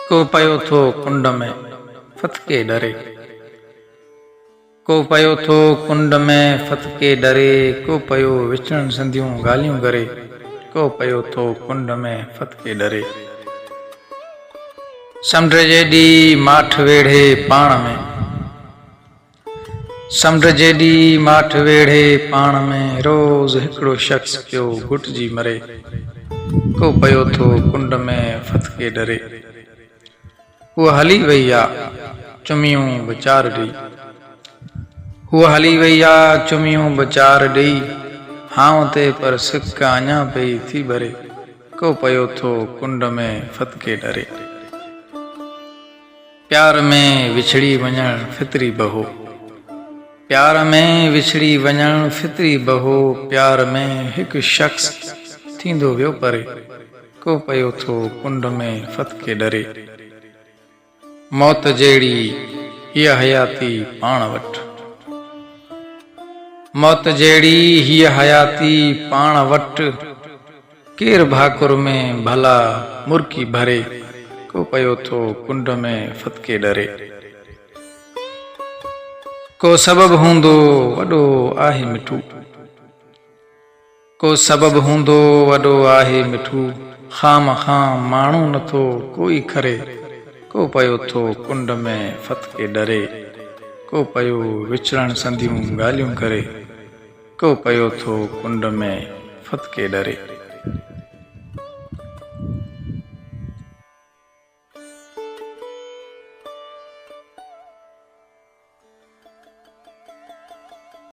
को पयो थो कुंड में फतके डरे। को पयो थो कुंड में फतके डरे। को पयो विचण संधियूं ॻाल्हियूं करे। को पयो थो कुंड में फतके डरे। समुंड जेॾी माठ वेढ़े पाण में। समुंड जेॾी माठ वेढ़े पाण में। रोज़ हिकिड़ो शख़्स पियो घुटिजी मरे। को पयो थो कुंड में फतके डरे। हूअ हली वई आ चुमियूं वीचार ॾेई। हूअ हली वई आ चुमियूं वीचार ॾेई। हांव ते पर सिक अञा पई थी भरे। को पयो थो कुंड में फतके डरे। प्यार में विछड़ी वञण फितरी बहो। प्यार में विछड़ी वञण फितरी बहो। प्यार में हिकु शख़्स थींदो वियो परे। को पयो थो कुंड में फतके डरे। मौत जहिड़ी हीअ हयाती पाण वटि। मौत जहिड़ी हीअ हयाती पाण वटि। केरु भाकुर में भला मुर्की भरे। को पयो थो कुंड में फतके डरे। को सबबु हूंदो वॾो आहे मिठू। को सबबु हूंदो वॾो आहे मिठू। ख़ाम ख़ाम माण्हू नथो कोई खरे। को पयो थो कुंड में फतके डरे। को पयो विचरण संधियूं ॻाल्हियूं करे। को पयो थो कुंड में फतके डरे।